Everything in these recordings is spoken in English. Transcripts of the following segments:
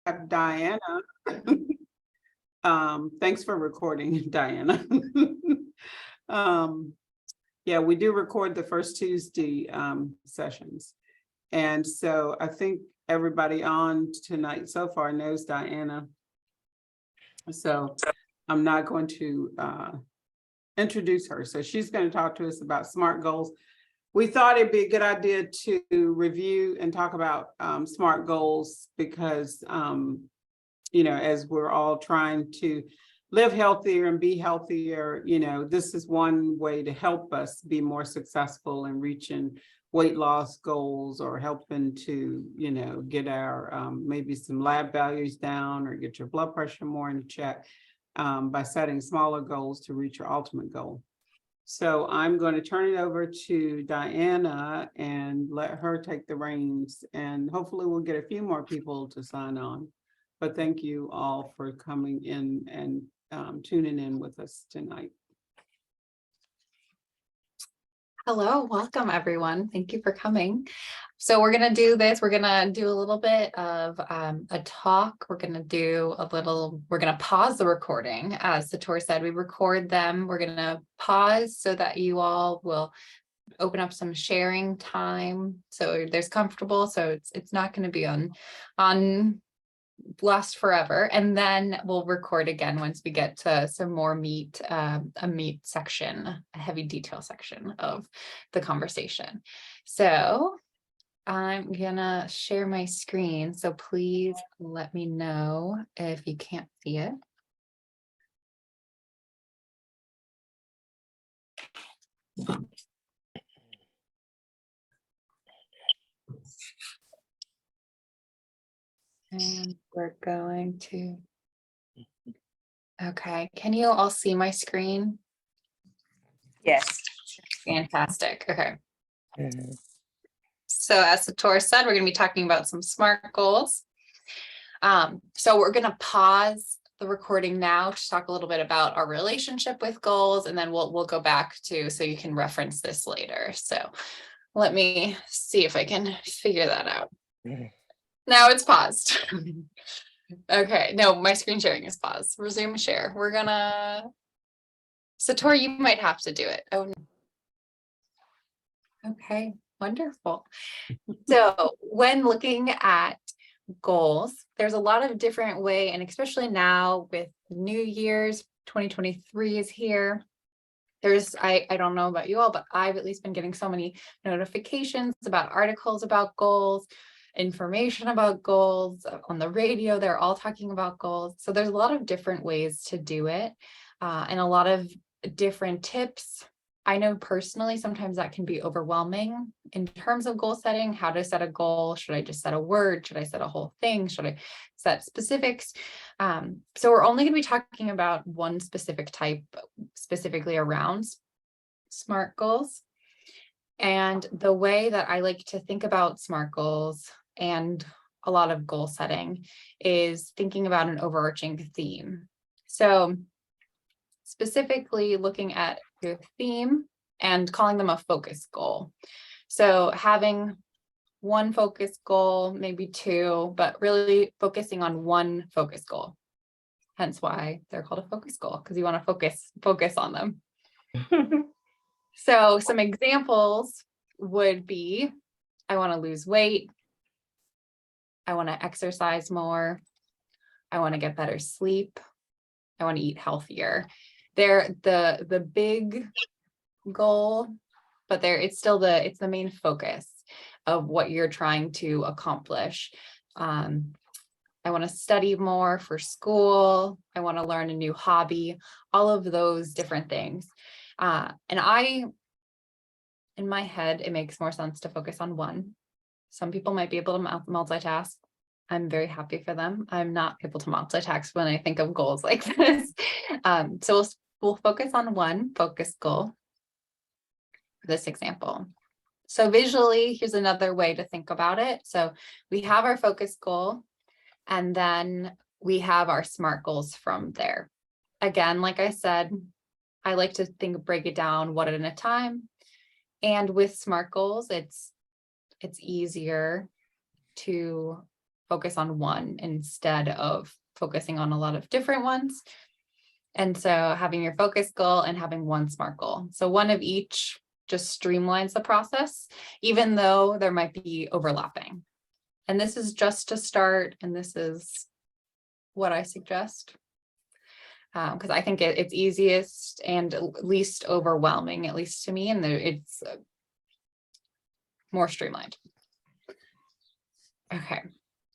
have Diana. Thanks for recording, Diana. Yeah, we do record the first Tuesday sessions. And so I think everybody on tonight so far knows Diana. So I'm not going to introduce her. So she's going to talk to us about SMART goals. We thought it'd be a good idea to review and talk about SMART goals because, you know, as we're all trying to live healthier and be healthier, you know, this is one way to help us be more successful in reaching weight loss goals or helping to, you know, get our maybe some lab values down or get your blood pressure more in check by setting smaller goals to reach your ultimate goal. So I'm going to turn it over to Diana and let her take the reins, and hopefully we'll get a few more people to sign on. But thank you all for coming in and tuning in with us tonight. Hello, welcome everyone. Thank you for coming. So we're going to do this. We're going to do a little bit of a talk. We're going to pause the recording. As Sentara said, we record them. We're going to pause so that you all will open up some sharing time. So there's comfortable. So it's not going to be on last forever, and then we'll record again once we get to some more meat, a meat section, a heavy detail section of the conversation. So I'm gonna share my screen, so please let me know if you can't see it. And we're going to, okay, can you all see my screen? Yes. Fantastic, okay. So as Sentara said, we're gonna be talking about some SMART goals. So we're gonna pause the recording now to talk a little bit about our relationship with goals, and then we'll go back to, so you can reference this later. So let me see if I can figure that out. Now it's paused. Okay, no, my screen sharing is paused. Resume share. We're gonna, Sentara, you might have to do it. Oh, no. Okay, wonderful. So when looking at goals, there's a lot of different ways, and especially now with New Year's, 2023 is here. There's, I don't know about you all, but I've at least been getting so many notifications about articles about goals, information about goals on the radio. They're all talking about goals. So there's a lot of different ways to do it, and a lot of different tips. I know personally, sometimes that can be overwhelming in terms of goal setting, how to set a goal. Should I just set a word? Should I set a whole thing? Should I set specifics? So we're only going to be talking about one specific type, specifically around SMART goals. And the way that I like to think about SMART goals and a lot of goal setting is thinking about an overarching theme. So specifically looking at your theme and calling them a focus goal. So having one focus goal, maybe two, but really focusing on one focus goal. Hence why they're called a focus goal, because you want to focus on them. So some examples would be, I want to lose weight. I want to exercise more. I want to get better sleep. I want to eat healthier. They're the big goal, but it's the main focus of what you're trying to accomplish. I want to study more for school. I want to learn a new hobby, all of those different things. And in my head, it makes more sense to focus on one. Some people might be able to multitask. I'm very happy for them. I'm not able to multitask when I think of goals like this. So we'll focus on one focus goal for this example. So visually, here's another way to think about it. So we have our focus goal, and then we have our SMART goals from there. Again, like I said, I like to break it down one at a time. And with SMART goals, it's easier to focus on one instead of focusing on a lot of different ones. And so having your focus goal and having one SMART goal. So one of each just streamlines the process, even though there might be overlapping. And this is just to start, and this is what I suggest. Because I think it's easiest and least overwhelming, at least to me, and it's more streamlined. Okay,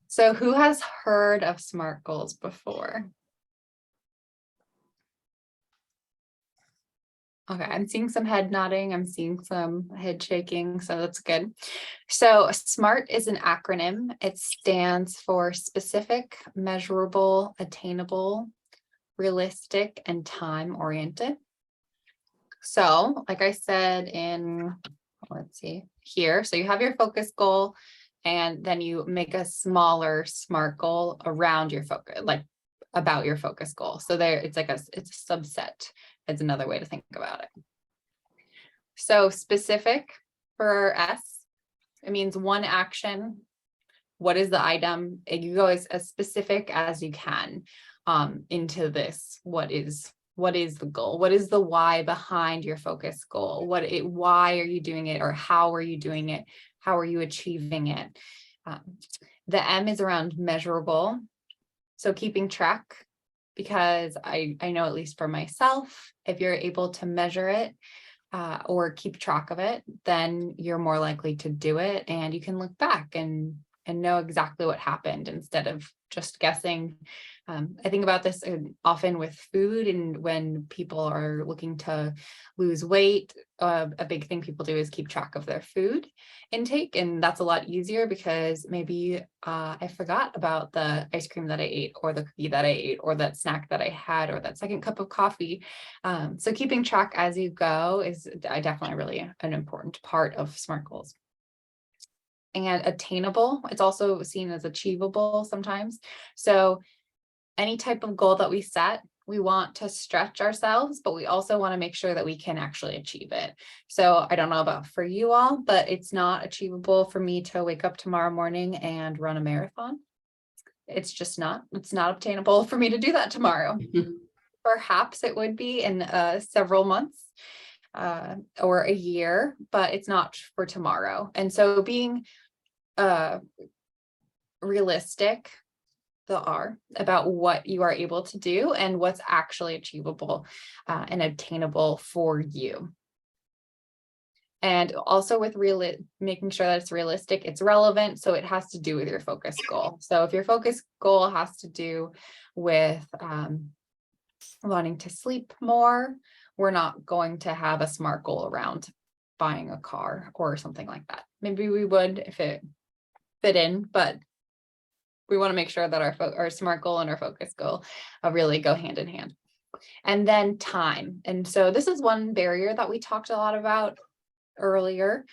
so who has heard of SMART goals before? Okay, I'm seeing some head nodding, I'm seeing some head shaking, so that's good. So SMART is an acronym. It stands for specific, measurable, attainable, realistic, and time-oriented. So like I said in, let's see here, so you have your focus goal, and then you make a smaller SMART goal around your focus, like about your focus goal. So there, it's a subset. It's another way to think about it. So specific for S, it means one action. What is the item? And you go as specific as you can into this. What is the goal? What is the why behind your focus goal? Why are you doing it, or how are you doing it? How are you achieving it? The M is around measurable. So keeping track, because I know, at least for myself, if you're able to measure it or keep track of it, then you're more likely to do it, and you can look back and know exactly what happened instead of just guessing. I think about this often with food, and when people are looking to lose weight, a big thing people do is keep track of their food intake, and that's a lot easier because maybe I forgot about the ice cream that I ate, or the cookie that I ate, or that snack that I had, or that second cup of coffee. So keeping track as you go is definitely really an important part of SMART goals. And attainable, it's also seen as achievable sometimes. So any type of goal that we set, we want to stretch ourselves, but we also want to make sure that we can actually achieve it. So I don't know about for you all, but it's not achievable for me to wake up tomorrow morning and run a marathon. It's just not, it's not obtainable for me to do that tomorrow. Perhaps it would be in several months or a year, but it's not for tomorrow. And so being realistic, the R, about what you are able to do and what's actually achievable and obtainable for you. And also with making sure that it's realistic, it's relevant. So it has to do with your focus goal. So if your focus goal has to do with wanting to sleep more, we're not going to have a SMART goal around buying a car or something like that. Maybe we would if it fit in, but we want to make sure that our SMART goal and our focus goal really go hand in hand. And then time. And so this is one barrier that we talked a lot about earlier,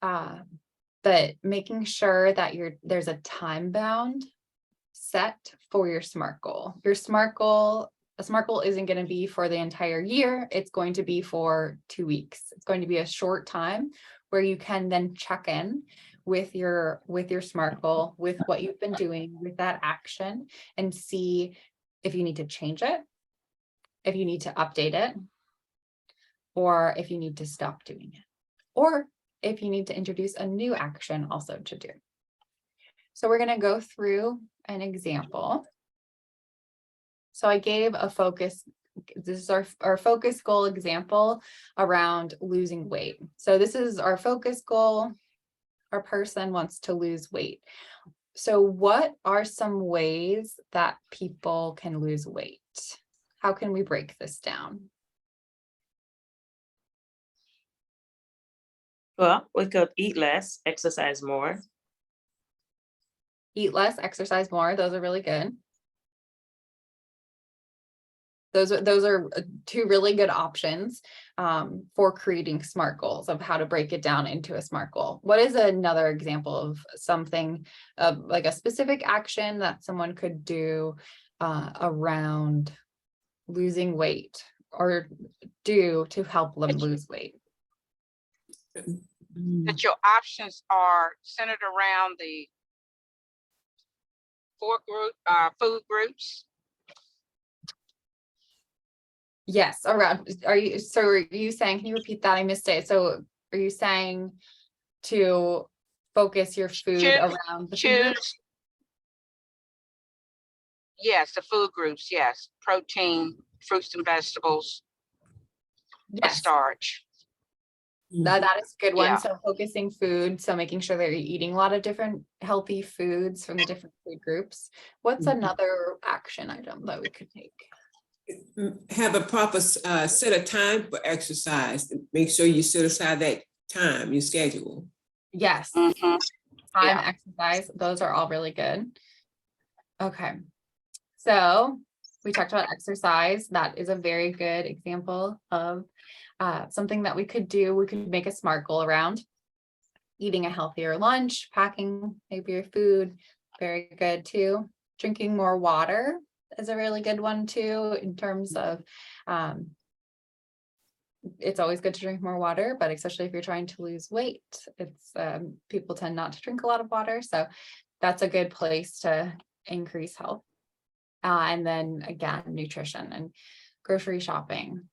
but making sure that there's a time bound set for your SMART goal. A SMART goal isn't going to be for the entire year. It's going to be for 2 weeks. It's going to be a short time where you can then check in with your SMART goal, with what you've been doing, with that action, and see if you need to change it, if you need to update it, or if you need to stop doing it, or if you need to introduce a new action also to do. So we're going to go through an example. So I gave a focus. This is our focus goal example around losing weight. So this is our focus goal. Our person wants to lose weight. So what are some ways that people can lose weight? How can we break this down? Well, we could eat less, exercise more. Eat less, exercise more. Those are really good. Those are two really good options for creating SMART goals, of how to break it down into a SMART goal. What is another example of something like a specific action that someone could do around losing weight, or do to help them lose weight? That your options are centered around the food groups. Yes, around, so are you saying, can you repeat that? I missed it. So are you saying to focus your food Choose- around the food group? Choose. Yes, the food groups, yes. Protein, fruits and vegetables, Yes, starch. that is a good one. Yeah. So focusing food, so making sure that you're eating a lot of different healthy foods from the different food groups. What's Mhm. another action item that we could take? Have a proper set of time for exercise. Make sure you set aside that time, your schedule. Yes, Mhm. time, Yeah. exercise, those are all really good. Okay, so we talked about exercise. That is a very good example of something that we could do. We could make a SMART goal around eating a healthier lunch, packing maybe your food, very good too. Drinking more water is a really good one too, in terms of it's always good to drink more water, but especially if you're trying to lose weight, it's people tend not to drink a lot of water. So that's a good place to increase health. And then again, nutrition and grocery shopping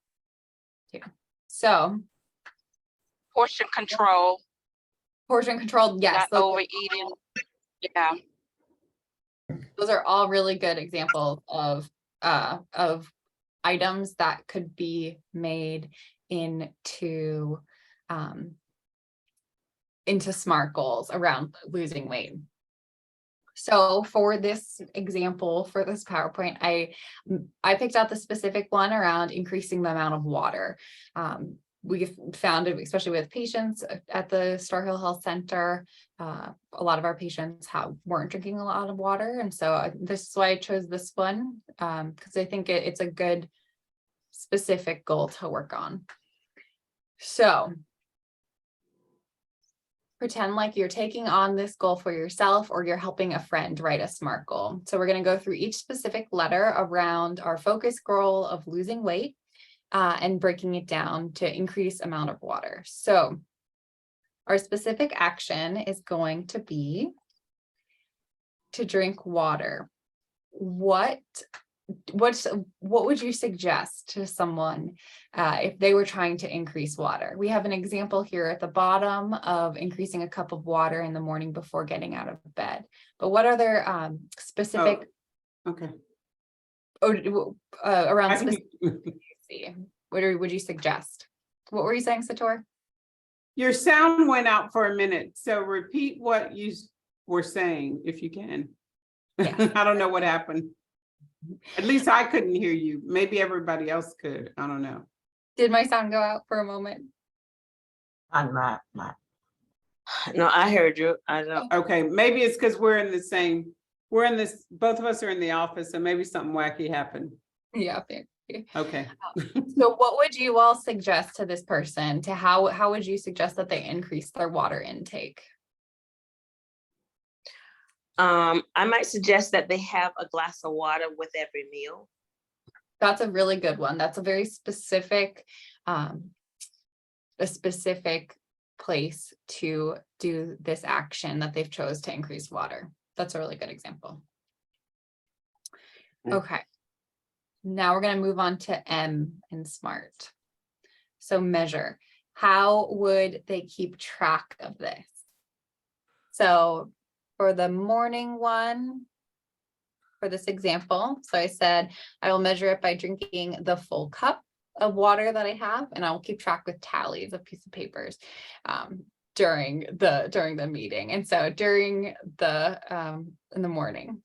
too. So Portion control, portion control, yes, not overeating. Yeah. those are all really good examples of items that could be made into SMART goals around losing weight. So for this example, for this PowerPoint, I picked out the specific one around increasing the amount of water. We've found it, especially with patients at the Starr Health Center, a lot of our patients weren't drinking a lot of water. And so this is why I chose this one, because I think it's a good specific goal to work on. So pretend like you're taking on this goal for yourself, or you're helping a friend write a SMART goal. So we're going to go through each specific letter around our focus goal of losing weight and breaking it down to increase amount of water. So our specific action is going to be to drink water. What would you suggest to someone if they were trying to increase water? We have an example here at the bottom of increasing a cup of water in the morning before getting out of bed. But what other specific Okay. around I specific, think- what would you suggest? What were you saying, Sator? Your sound went out for a minute, so repeat what you were saying if you can. Yeah. I don't know what happened. At least I couldn't hear you. Maybe everybody else could. I don't know. Did my sound go out for a moment? No, I heard you. I don't. Okay, maybe it's because both of us are in the office, so maybe something wacky happened. Yeah, thank you. Okay. So what would you all suggest to this person, to how would you suggest that they increase their water intake? I might suggest that they have a glass of water with every meal. That's a really good one. That's a very specific, place to do this action that they've chose to increase water. That's a really good example. Okay. Now we're going to move on to M in SMART. So measure. How would they keep track of this? So for the morning one, for this example, so I said, I will measure it by drinking the full cup of water that I have, and I'll keep track with tallies of piece of papers during the meeting. And so during the in the morning,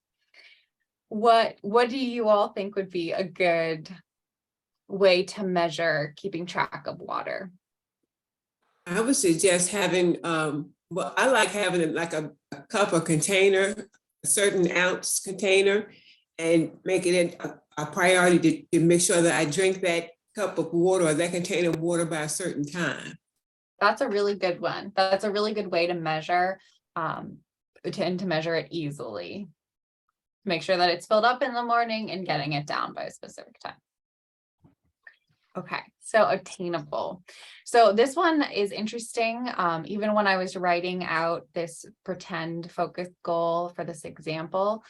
what do you all think would be a good way to measure keeping track of water? I would suggest having, well, I like having it like a cup or container, a certain ounce container, and making it a priority to make sure that I drink that cup of water or that container of water by a certain time. That's a really good one. That's a really good way to measure, to measure it easily. Make sure that it's filled up in the morning and getting it down by a specific time. Okay, so attainable. So this one is interesting. Even when I was writing out this pretend focus goal for this example,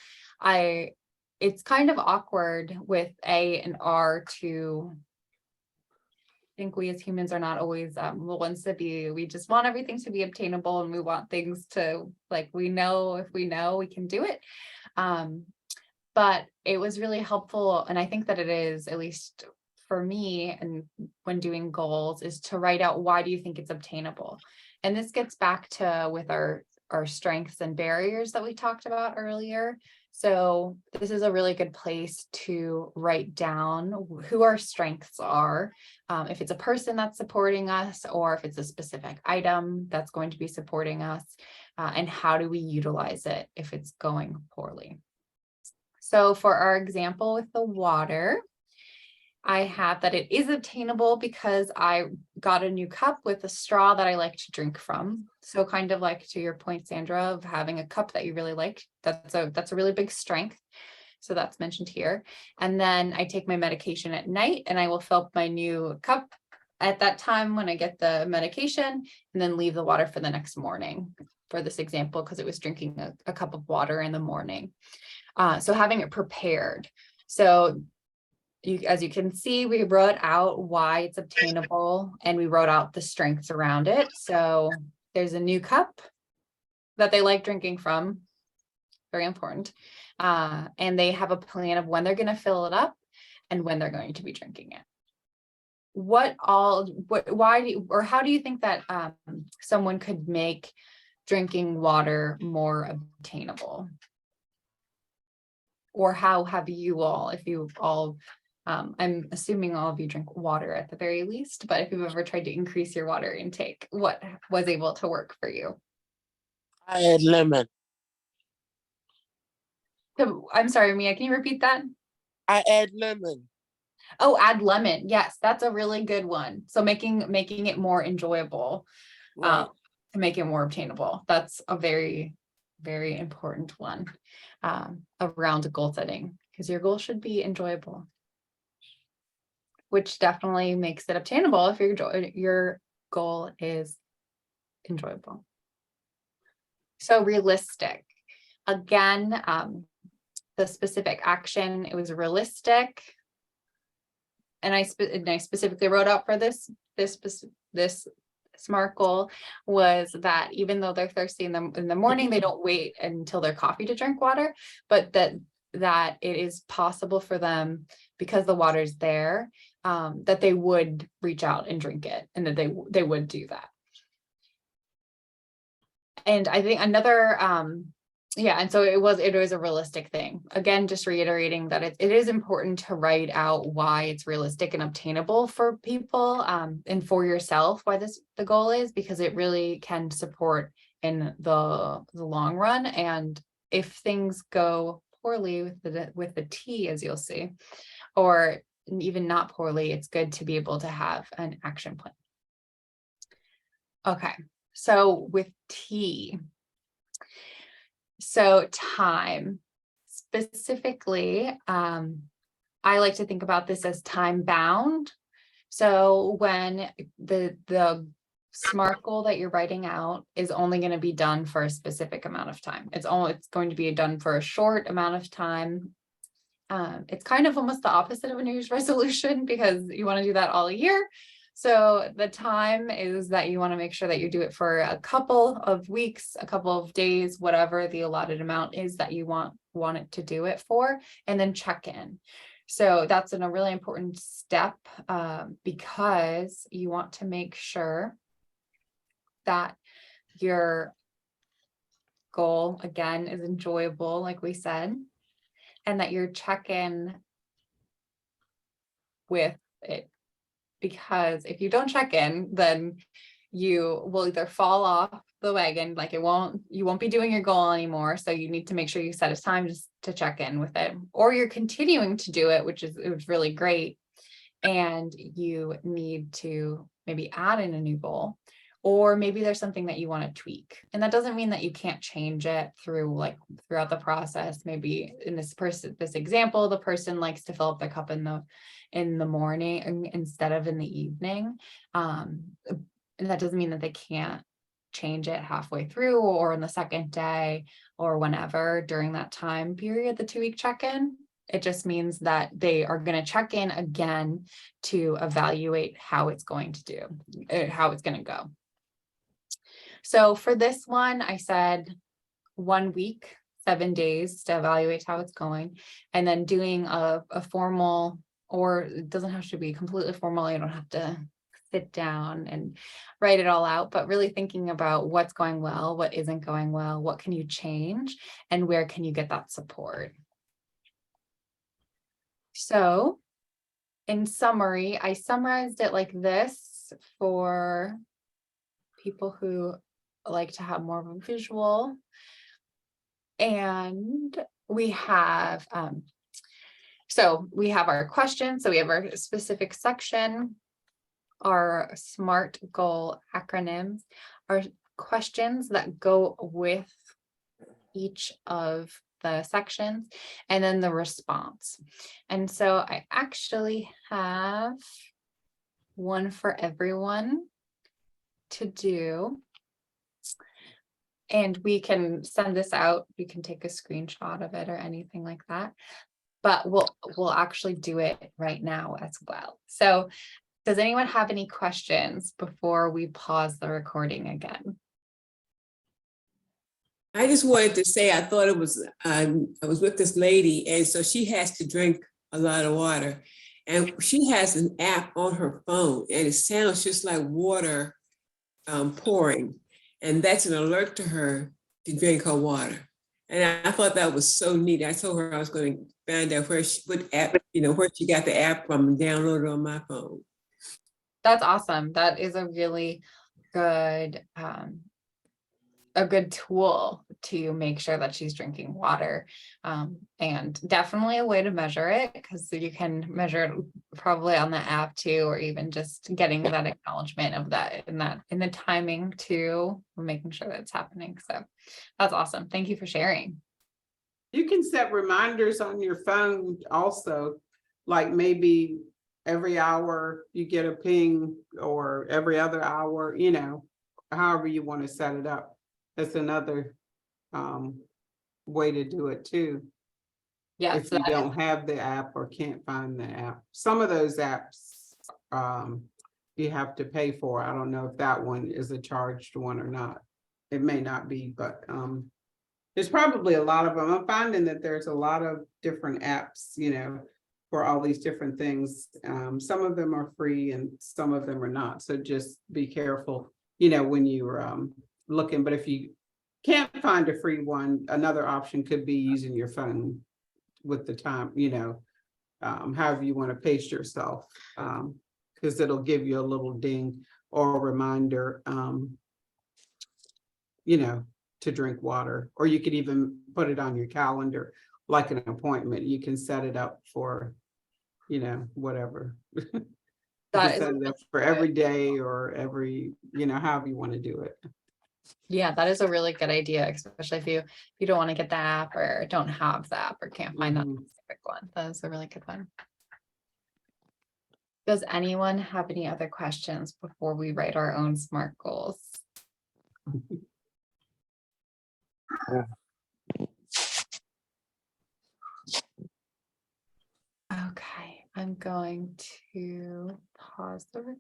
it's kind of awkward with A and R to think we as humans are not always the ones to be, we just want everything to be obtainable, and we want things to, like, we know if we know we can do it. But it was really helpful, and I think that it is, at least for me, and when doing goals, is to write out, why do you think it's obtainable? And this gets back to with our strengths and barriers that we talked about earlier. So this is a really good place to write down who our strengths are. If it's a person that's supporting us, or if it's a specific item that's going to be supporting us, and how do we utilize it if it's going poorly. So for our example with the water, I have that it is obtainable because I got a new cup with a straw that I like to drink from. So kind of like to your point, Sandra, of having a cup that you really like. That's a really big strength. So that's mentioned here. And then I take my medication at night, and I will fill up my new cup at that time when I get the medication, and then leave the water for the next morning, for this example, because it was drinking a cup of water in the morning. So having it prepared. So as you can see, we wrote out why it's obtainable, and we wrote out the strengths around it. So there's a new cup that they like drinking from, very important. And they have a plan of when they're going to fill it up and when they're going to be drinking it. How do you think that someone could make drinking water more obtainable? Or how have you all, if you've all, I'm assuming all of you drink water at the very least, but if you've ever tried to increase your water intake, what was able to work for you? I add lemon. So, I'm sorry, Mia, can you repeat that? I add lemon. Oh, add lemon. Yes, that's a really good one. So making it more enjoyable, Right. to make it more obtainable. That's a very, very important one around goal setting, because your goal should be enjoyable, which definitely makes it obtainable if your goal is enjoyable. So realistic. Again, the specific action, it was realistic. And I specifically wrote out for this SMART goal was that even though they're thirsty in the morning, they don't wait until their coffee to drink water, but that it is possible for them, because the water's there, that they would reach out and drink it, and that they would do that. And I think another, and so it was a realistic thing. Again, just reiterating that it is important to write out why it's realistic and obtainable for people, and for yourself, why the goal is, because it really can support in the long run. And if things go poorly with the T, as you'll see, or even not poorly, it's good to be able to have an action plan. Okay, so with T, so time specifically, I like to think about this as time bound. So when the SMART goal that you're writing out is only going to be done for a specific amount of time. It's going to be done for a short amount of time. It's kind of almost the opposite of a New Year's resolution, because you want to do that all year. So the time is that you want to make sure that you do it for a couple of weeks, a couple of days, whatever the allotted amount is that you want it to do it for, and then check in. So that's a really important step, because you want to make sure that your goal, again, is enjoyable, like we said, and that you're check-in with it. Because if you don't check in, then you will either fall off the wagon, like you won't be doing your goal anymore. So you need to make sure you set a time just to check in with it, or you're continuing to do it, which is really great. And you need to maybe add in a new goal, or maybe there's something that you want to tweak. And that doesn't mean that you can't change it throughout the process. Maybe in this example, the person likes to fill up the cup in the morning instead of in the evening. And that doesn't mean that they can't change it halfway through or on the second day or whenever during that time period, the 2-week check-in. It just means that they are going to check in again to evaluate how it's going to do, how it's going to go. So for this one, I said 1 week, 7 days to evaluate how it's going, and then doing a formal, or it doesn't have to be completely formal. You don't have to sit down and write it all out, but really thinking about what's going well, what isn't going well, what can you change, and where can you get that support. So in summary, I summarized it like this for people who like to have more of a visual. And we have, so we have our questions. So we have our specific section, our SMART goal acronyms, our questions that go with each of the sections, and then the response. And so I actually have one for everyone to do. And we can send this out. You can take a screenshot of it or anything like that. But we'll actually do it right now as well. So does anyone have any questions before we pause the recording again? I just wanted to say, I thought it was, I was with this lady, and so she has to drink a lot of water. And she has an app on her phone, and it sounds just like water pouring. And that's an alert to her to drink her water. And I thought that was so neat. I told her I was going to find out where she, what app, where she got the app from and download it on my phone. That's awesome. That is a really good tool to make sure that she's drinking water, and definitely a way to measure it, because you can measure it probably on the app too, or even just getting that acknowledgement of that in the timing too, making sure that it's happening. So that's awesome. Thank you for sharing. You can set reminders on your phone also, like maybe every hour you get a ping, or every other hour, however you want to set it up. That's another way to do it too. Yeah, If you don't have the app or can't find the app. Some of those apps you have to pay for. I don't know if that one is a charged one or not. It may not be, but there's probably a lot of them. I'm finding that there's a lot of different apps, for all these different things. Some of them are free and some of them are not. So just be careful, when you're looking. But if you can't find a free one, another option could be using your phone with the time, however you want to pace yourself, because it'll give you a little ding or a reminder, to drink water. Or you could even put it on your calendar like an appointment. You can set it up for, whatever. You can set it up for every day or every, however you want to do it. Yeah, that is a really good idea, especially if you don't want to get the app or don't have the app or can't find that specific one. That is a really good one. Does anyone have any other questions before we write our own SMART goals? Okay, I'm going to pause the recording.